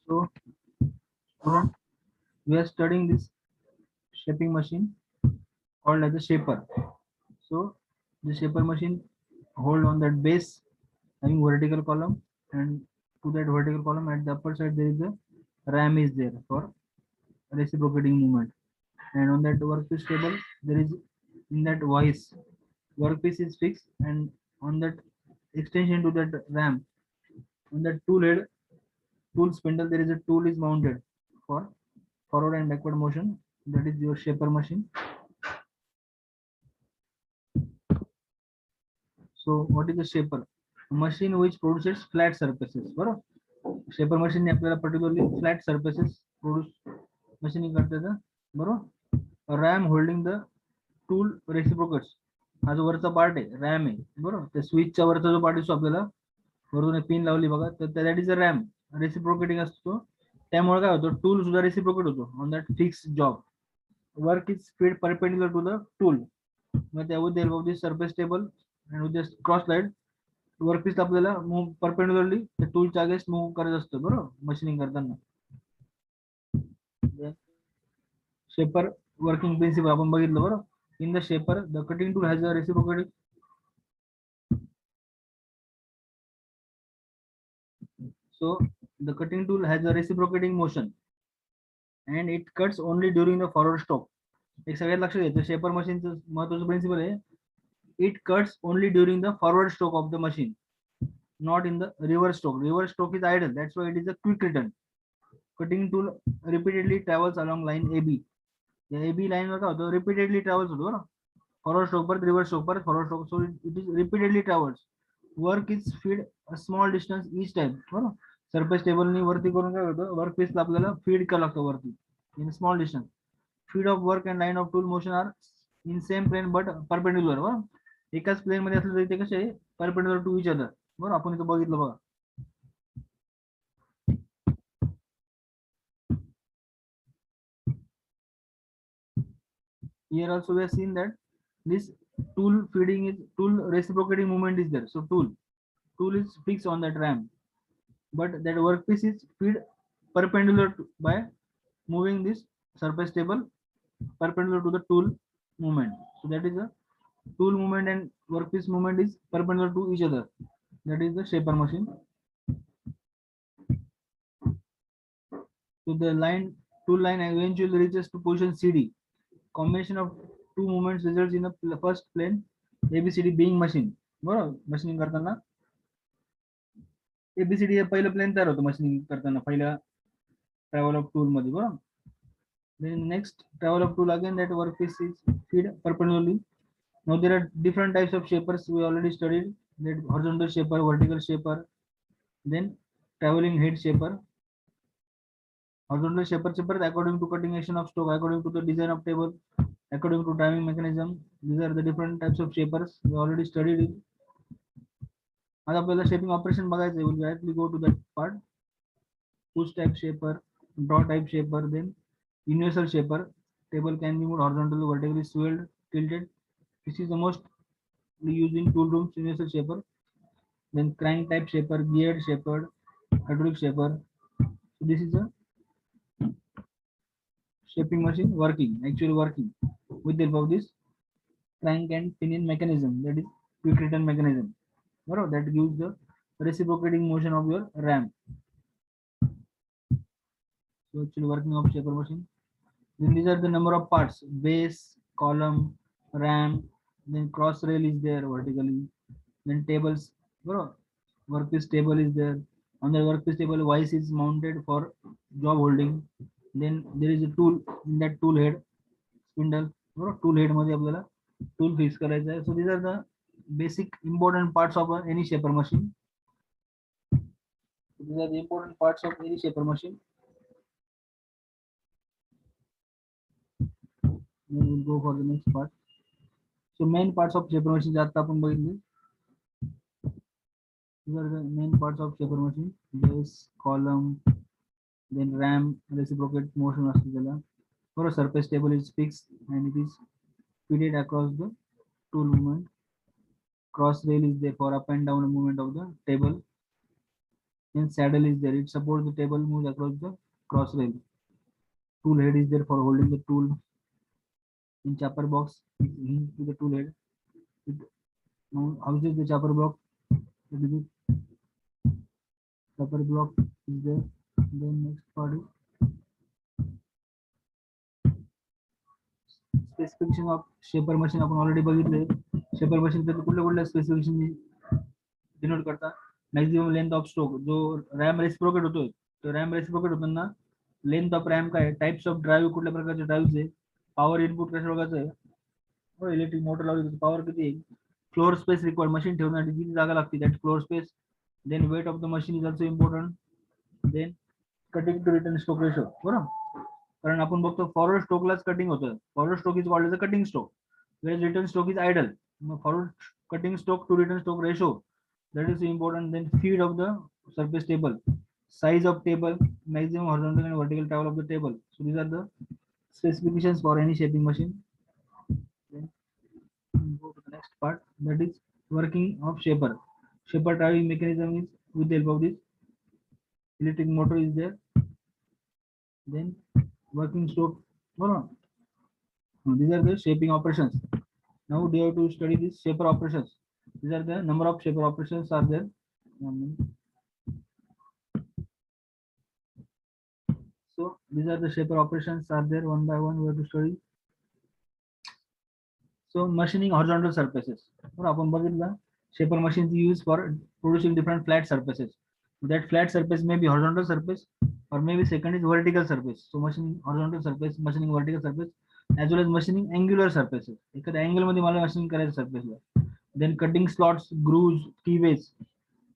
So, student, we are studying this shaping machine called as a shaper. So, the shaper machine hold on that base having vertical column, and to that vertical column at the upper side there is a ram is there for reciprocating movement, and on that workpiece table there is in that vice workpiece is fixed, and on that extension to that ram on that tool head tool spindle there is a tool is mounted for forward and backward motion. That is your shaper machine. So what is the shaper? A machine which produces flat surfaces. बरोबर. Shaper machine आपल्याला particularly flat surfaces produce machining करते येतं. बरोबर. Ram holding the tool reciprocates. हा जो वरचा part आहे RAM आहे. बरोबर. त्या स्विचच्या वरचा जो पार्ट असतो आपल्याला वरून पिन लावली बघा, तर that is a ram. Reciprocating असतो. त्यामुळे काय होतं, टूल सुद्धा रेसिप्रोकेट होतो on that fix job. Work is speed perpendicular to the tool. मग त्या with help of this surface table and with this cross light workpiece आपल्याला मूव परपेंडिक्युलरली त्या टूलच्या अगेन्स्ट मूव्ह करायचं असतं. बरोबर. मशीनिंग करताना शेपर वर्किंग प्रिन्सिपल आपण बघितलं. बरोबर. In the shaper the cutting tool has a reciprocating. So the cutting tool has a reciprocating motion and it cuts only during the forward stroke. एक सगळ्यात लक्षात घ्यायचं शेपर मशीनचं महत्वाचं प्रिन्सिपल आहे. It cuts only during the forward stroke of the machine, not in the reverse stroke. Reverse stroke is idle. That's why it is a quick return. Cutting tool repeatedly travels along line AB. या AB line वर काय होतं, repeatedly travels होतो ना. Forward stroke परत reverse stroke परत forward stroke. So it is repeatedly travels. Work is feed a small distance each time. बरोबर. Surface टेबलनी वरती करून काय होतं, वर्क पीसला आपल्याला फीड करावं लागतं वरती in small distance. Feed of work and line of tool motion are in same plane but perpendicular. बरोबर. एकाच प्लेन मध्ये असलं तरी ते कसे आहे, परपेंडिक्युलर टू इच अदर. बरोबर. आपण इथं बघितलं बघा. Here also we have seen that this tool feeding is tool reciprocating movement is there. So tool is fixed on that ram, but that workpiece is feed perpendicular by moving this surface table perpendicular to the tool movement. So that is a tool movement and workpiece movement is perpendicular to each other. That is the shaper machine. So the line tool line eventually reaches to position CD. Combination of two movements results in a first plane ABCD being machine. बरोबर. Machining करताना ABCD हे पहिलं plane तयार होतं machining करताना पहिल्या travel of tool मध्ये. बरोबर. Then next travel of tool again that workpiece is feed perpendicularly. Now there are different types of shapers we already studied. That horizontal shaper, vertical shaper, then traveling head shaper. Horizontal shaper according to cutting action of stroke, according to the design of table, according to timing mechanism. These are the different types of shapers we already studied it. आता आपल्याला shaping operation बघायचं आहे. We'll directly go to that part. Push type shaper, draw type shaper, then universal shaper. Table can be moved horizontally, vertically, swelled, tilted. This is the most used in tool rooms. Universal shaper. Then crank type shaper, geared shaper, hydraulic shaper. So this is a shaping machine actually working with the help of this crank and pinion mechanism. That is quick return mechanism. That gives the reciprocating motion of your ram. So actually working of shaper machine. Then these are the number of parts: base, column, ram. Then cross rail is there vertically. Then tables. Workpiece table is there. On the workpiece table, vice is mounted for job holding. Then there is a tool in that tool head, spindle. Tool head मध्ये आपल्याला tool fix करायचा आहे. So these are the basic important parts of any shaper machine. So these are the important parts of any shaper machine. Then we'll go for the next part. So main parts of shaper machine आता आपण बघितले. These are the main parts of shaper machine: base, column, then ram, reciprocate motion असते त्याला. For a surface table is fixed and it is fitted across the tool movement. Cross rail is there for up and down movement of the table. Then saddle is there. It supports the table moves across the cross rail. Tool head is there for holding the tool. In chopper box is linked to the tool head. It now houses the chopper block. The chopper block is there. Then next part is specification of shaper machine. आपण already बघितले. Shaper machine चे कुठले कुठले specification denote करता. Maximum length of stroke जो RAM reciprocate होतोय तो RAM reciprocate होताना लेंथ ऑफ रॅम काय, टाइप्स ऑफ ड्राईव्ह कुठल्या प्रकारचे ड्राईव्ह आहे, पॉवर इनपुट कशा प्रकारचं आहे, इलेक्ट्रिक मोटर लावली पॉवर किती आहे, फ्लोर स्पेस रिक्वायर्ड मशीन ठेवण्यासाठी किती जागा लागते that floor space. Then weight of the machine is also important. Then cutting to return stroke ratio. बरोबर, कारण आपण बघतो फॉरवर्ड स्ट्रोकलाच कटिंग होतं. Forward stroke is called as a cutting stroke, where return stroke is idle. मग forward cutting stroke to return stroke ratio, that is important. Then feed of the surface table, size of table, maximum horizontal and vertical travel of the table. So these are the specifications for any shaping machine. Then go to the next part, that is working of shaper. Shaper driving mechanism is with the help of this electric motor is there. Then working stroke. No. These are the shaping operations. Now we have to study this shaper operations. These are the number of shaper operations are there. So these are the shaper operations are there one by one. We have to study. So machining horizontal surfaces. और आपण बघितलं shaper machines used for producing different flat surfaces. That flat surface may be horizontal surface or maybe second is vertical surface. So machining horizontal surface, machining vertical surface, as well as machining angular surfaces. एखाद्या angle मध्ये मला machining करायचं surface La. Then cutting slots, grooves, keyways.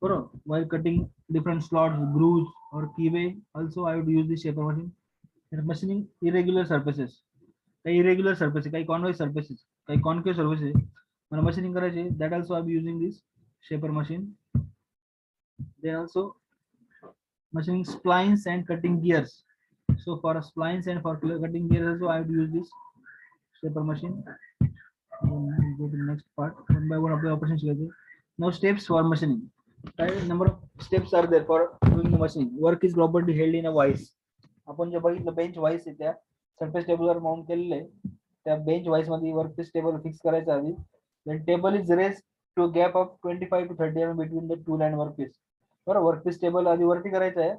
While cutting different slots, grooves or keyway, also I would use the shaper machine. And machining irregular surfaces. काही irregular surfaces, काही convex surfaces, काही concave surfaces मला machining करायचे. That also I am using this shaper machine. Then also machining splines and cutting gears. So for splines and for cutting gears also I would use this shaper machine. Go to the next part. One by one of the operations. Now steps for machining. Number of steps are there for doing the machining. Work is properly held in a vise. आपण जे बघितलं bench voice आहे त्या surface टेबलवर mount केलेले आहे. त्या bench vice मध्ये work piece table fix करायचं आधी. Then table is raised to gap of 25 to 30 mm between the tool and work piece. बरोबर, वर्क पीस टेबल आधी वरती करायचं आहे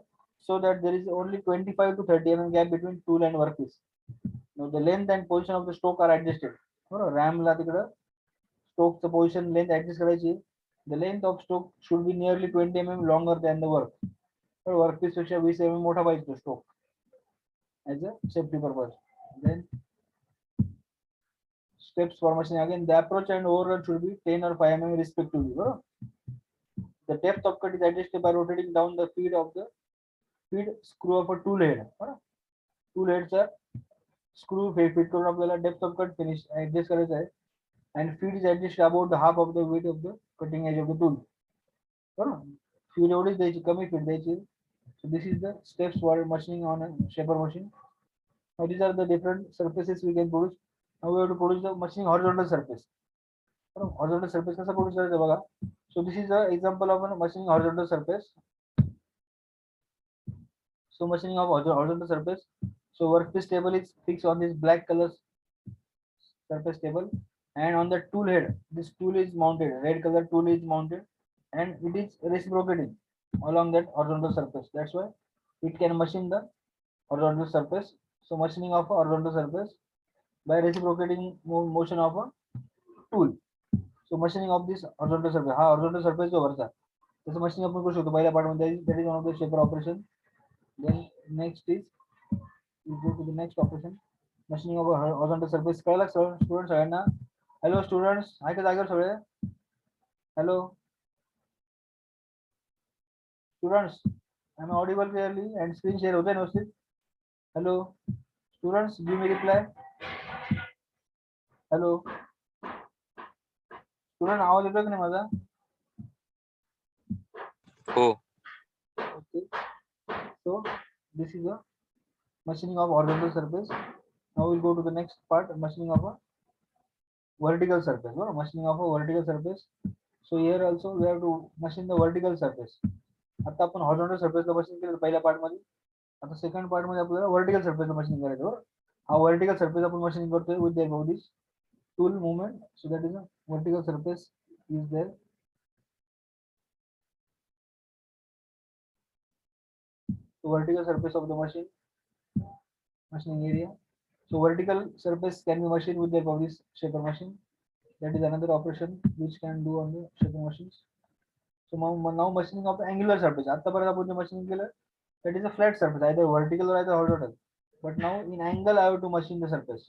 so that there is only 25 to 30 mm gap between tool and work piece. The length and position of the stroke are adjusted. बरोबर, रॅमला तिकडं स्ट्रोकचं position length adjust करायची. The length of stroke should be nearly 20 mm longer than the work. Work piece पेक्षा 20 mm मोठा पाहिजे stroke as a safety purpose. Then steps for machining again, the approach and overrun should be 10 or 5 mm respectively. The depth of cut is adjusted by rotating down the feed of the feed screw of a tool head. Tool heads are screw fit करून आपल्याला depth of cut finish adjust करायचं आहे. And feed is adjusted about the half of the weight of the cutting edge of the tool. Feed एवढीच द्यायची, कमी feed द्यायची. So this is the steps for machining on a shaper machine. Now these are the different surfaces we can produce. Now we have to produce the machining horizontal surface. Horizontal surface कसा produce करायचा बघा. So this is the example of a machining horizontal surface. So machining of horizontal surface. So workpiece table is fixed on this black color surface table, and on the tool head, this tool is mounted. Red color tool is mounted, and it is reciprocating along that horizontal surface. That's why it can machine the horizontal surface. So machining of a horizontal surface by reciprocating motion of a tool. So machining of this horizontal surface. हा horizontal surface जो वरचा त्याचं machining आपण करू शकतो पहिल्या part मध्ये. That is one of the shaper operation. Then next is we go to the next operation. Machining of a horizontal surface. कळलं स्टुडंट्स सगळ्यांना? हॅलो स्टुडंट्स, आहे का जागेवर सगळे? Hello students, am I audible clearly and screen share होते व्यवस्थित? Hello students, give me reply. Hello student, आवाज येतोय की नाही माझा? हो. Okay. So this is a machining of horizontal surface. Now we'll go to the next part, machining of a vertical surface. Machining of a vertical surface. So here also we have to machine the vertical surface. आता आपण horizontal सरफेसला machine केलं पहिल्या part मध्ये. आता second part मध्ये आपल्याला vertical सरफेसला machining करायचं बरोबर. हा व्हर्टिकल सरफेस आपण मशीनिंग करतोय with the help of this tool movement. So that is a vertical surface is there. Vertical surface of the machining area. So vertical surface can be machined with the help of this shaper machine. That is another operation which can do on the shaper machines. So now machining of the angular surface. आतापर्यंत आपण जे machining केलं that is a flat surface, either vertical or either horizontal. But now in angle I have to machine the surface,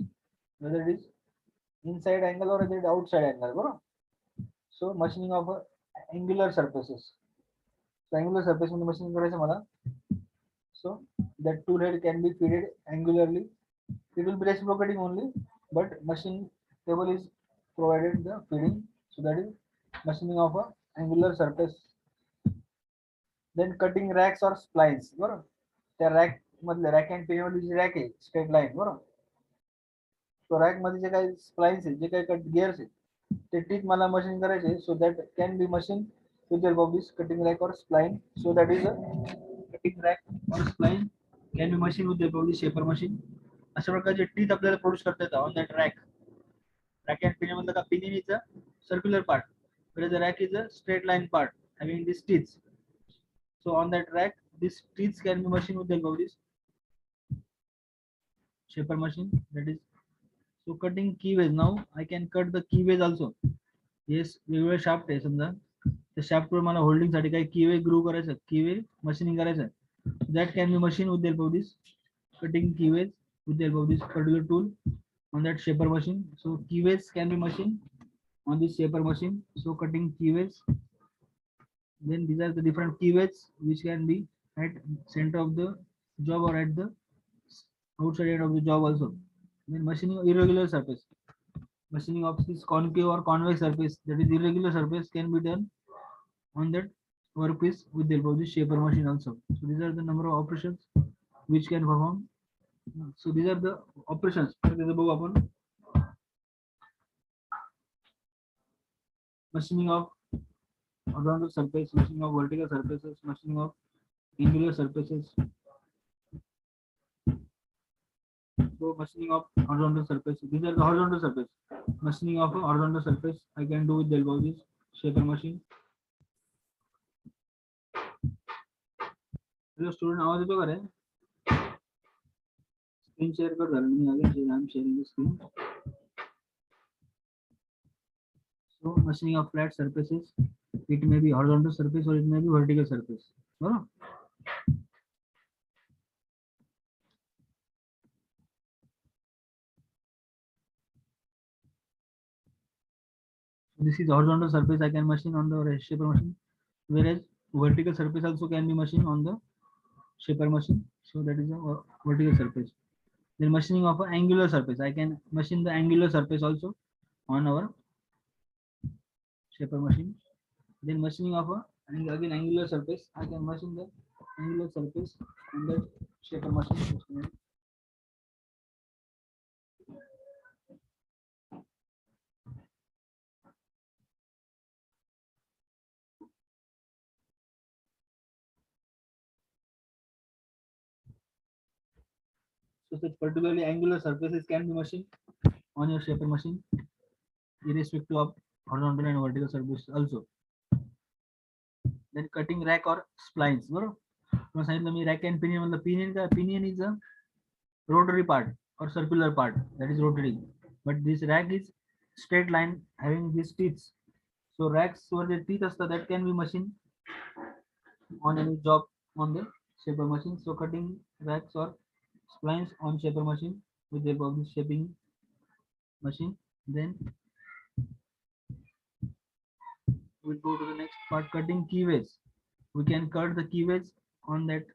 whether it is inside angle or whether it is outside angle. बरोबर. So machining of angular surfaces. So angular surface मध्ये machining करायचं मला. So that tool head can be feeded angularly. It will be reciprocating only, but machine table is provided the feeding. So that is machining of a angular surface. Then cutting racks or splines. बरोबर. त्या rack मधले rack and pin मध्ये जी rack आहे straight line बरोबर. तो rack मध्ये जे काही splines आहेत, जे काही कट गिअर्स आहेत, ते टीथ मला मशीन करायचे. So that can be machine with the help of this cutting rack or spline. So that is a cutting rack or spline can be machined with the help of the shaper machine. अशा प्रकारचे teeth आपल्याला produce करता येतात on that rack. Rack and pinion मधलं का pinion is a circular part, whereas the rack is a straight line part having these teeth. So on that rack, these teeth can be machined with the help of this shaper machine. That is so cutting keyways. Now I can cut the keyways also. Yes, वेगवेगळे shaft आहे समजा त्या shaft वर मला holding साठी काही कीवे ग्रू करायचं, कीवे machining करायचं. That can be machine with the help of this cutting keyways with the help of this particular tool on that shaper machine. So keyways can be machined on this shaper machine. So cutting keyways. Then these are the different keyways which can be at center of the job or at the outside end of the job also. Then machining irregular surface. Machining of this concave or convex surface, that is irregular surface, can be done on that workpiece with the help of the shaper machine also. So these are the number of operations which can perform. So these are the operations. Machining of horizontal surface, machining of vertical surfaces, machining of angular surfaces. So machining of horizontal surface. These are the horizontal surface. Machining of a horizontal surface I can do with the help of this shaper machine. Hello student, आवाज येतो का रे? Screen share कर झालं मी again I am sharing the screen. So machining of flat surfaces. It may be horizontal surface or it may be vertical surface. बरोबर. This is horizontal surface I can machine on the shaper machine, whereas vertical surface also can be machined on the shaper machine. So that is a vertical surface. Then machining of an angular surface, I can machine the angular surface also on our shaper machine. Then machining of a again angular surface, I can machine the angular surface on the shaper machine. So such particularly angular surfaces can be machined on your shaper machine, irrespective of horizontal and vertical surface also. Then cutting rack or splines. बरोबर. तुम्हाला सांगितलं मी rack and pinion मधलं pinion का pinion is a rotary part or circular part that is rotating, but this rack is straight line having these teeth. So racks where the teeth असतात that can be machined on any job on the shaper machine. So cutting racks or splines on shaper machine with the help of the shaping machine. Then we'll go to the next part, cutting keyways. We can cut the keyways on that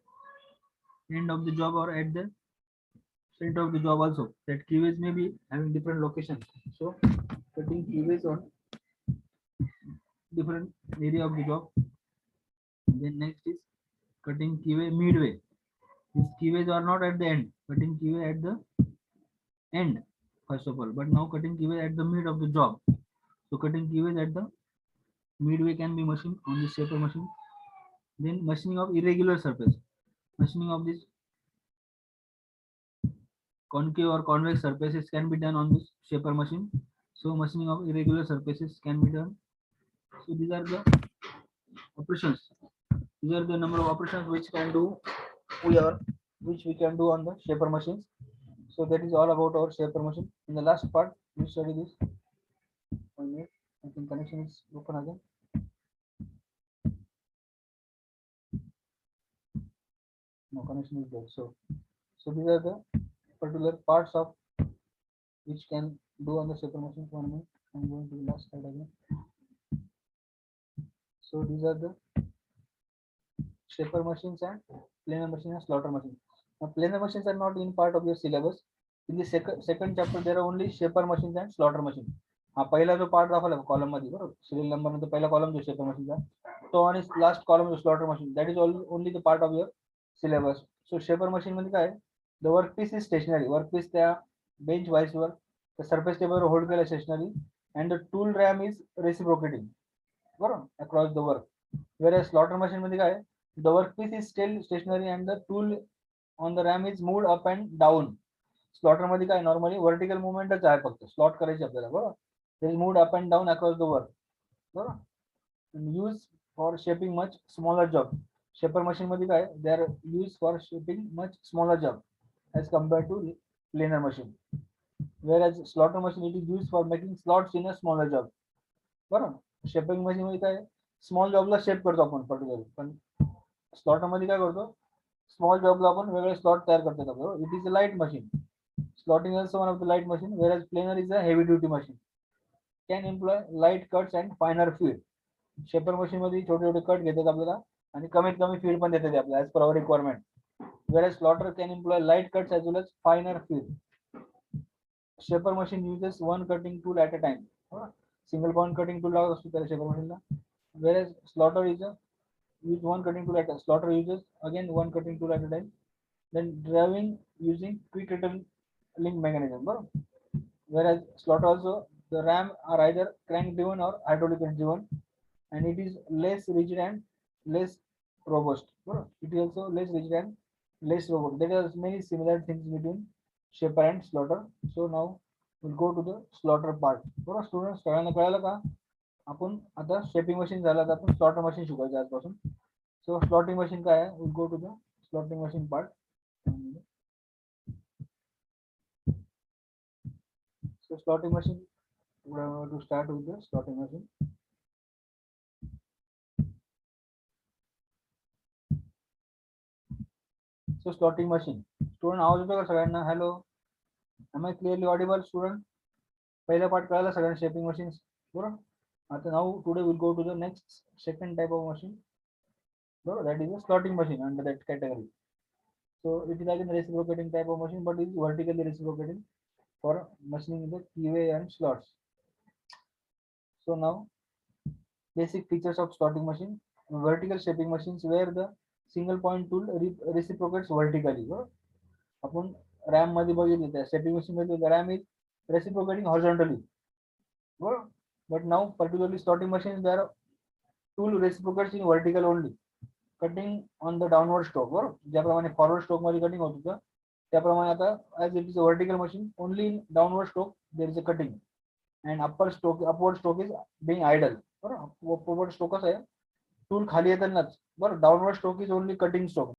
end of the job or at the center of the job also. That keyways may be having different locations. So cutting keyways on different area of the job. Then next is cutting keyway midway. These keyways are not at the end, cutting keyway at the end first of all, but now cutting keyway at the mid of the job. So cutting keyways at the midway can be machined on the shaper machine. Then machining of irregular surface. Machining of this concave or convex surfaces can be done on this shaper machine. So machining of irregular surfaces can be done. So these are the operations. These are the number of operations which we can do on the shaper machines. So that is all about our shaper machine. In the last part, we study this. 1 minute. I think connection is broken again. No connection is there. So these are the particular parts of which can do on the shaper machine. 1 minute. I'm going to the last slide again. So these are the shaper machines and planer machine and slaughter machine. Now planer machines are not in part of your syllabus. In the second chapter there are only shaper machines and slaughter machine. हा पहिला जो part दाखवला column मध्ये बरोबर serial number नंतर पहिला column जो shaper मशीनचा तो आणि लास्ट कॉलम जो slotter machine that is only the part of your syllabus. So shaper machine मध्ये काय the work piece is stationary work piece त्या बेंच वाईस वर सरफेस टेबलवर होल्ड केला stationary and the tool ram is reciprocating बरोबर across the work. whereas slaughter machine मध्ये काय the workpiece is still stationary and the tool on the ram is moved up and down. Slaughter मध्ये काय normally vertical मुवमेंटच आहे फक्त slot करायची आपल्याला बरोबर. ते is moved up and down across the work बरोबर. Use for shaping much smaller job. Shaper machine मध्ये काय they are use for shaping much smaller job as compared to planer machine. whereas slaughter machine it is used for making slots in a smaller job बरोबर. Shaping machine मध्ये काय small जॉबला shape करतो आपण particular पण slaughter मध्ये काय करतो स्मॉल जॉबला आपण वेगळे स्लॉट तयार करतो आपल्याला. It is a light machine. Slotting also one of the light machine whereas planer is a heavy duty machine can employ light cuts and finer feed. Shaper machine मध्ये छोटे छोटे कट घेतात आपल्याला आणि कमीत कमी फीड पण देतात आपल्याला as per our requirement. whereas slaughter can employ light cuts as well as finer feed. Shaper machine uses one cutting tool at a time. Single point cutting tool लागत असतो त्याला शेपर मशीनला. whereas slaughter is a use one cutting tool at a slaughter uses again one cutting tool at a time. Then driving using quick return link mechanism बरोबर. whereas slaughter also the ram are either crank driven or hydraulic driven and it is less rigid and less robust बरोबर. it is also less rigid and less robust. There are many similar things between shaper and slaughter. So now we'll go to the slaughter part बरोबर. Student सगळ्यांना कळालं का आपण आता shaping machine झालं तर आपण स्लॉटर मशीन शिकायचं आजपासून. सो स्लॉटिंग मशीन काय आहे will go to the slotting machine part. So slotting machine, we are going to start with the slotting machine. So slotting machine. Student आवाज येतो का सगळ्यांना? Hello, am I clearly audible student? पहिला part कळाला सगळ्यांना shaping machines बरोबर. आता now today we'll go to the next second type of machine बरोबर. that is a slotting machine under that category. So it is again reciprocating type of machine but it is vertically reciprocating for machining the keyway and slots. So now basic features of slotting machine. Vertical shaping machines where the single point tool reciprocates vertically. आपण RAM मध्ये बघितलं त्या shaping machine मध्ये RAM is reciprocating horizontally. But now particularly slotting machines there tool reciprocates in vertical only. Cutting on the downward stroke बरोबर. ज्याप्रमाणे forward stroke मध्ये cutting होत होतं त्याप्रमाणे आता as it is a vertical machine only in downward stroke there is a cutting and upward stroke is being idle बरोबर. upward stroke कसं आहे टूल खाली येतानाच बरं. Downward stroke is only cutting stroke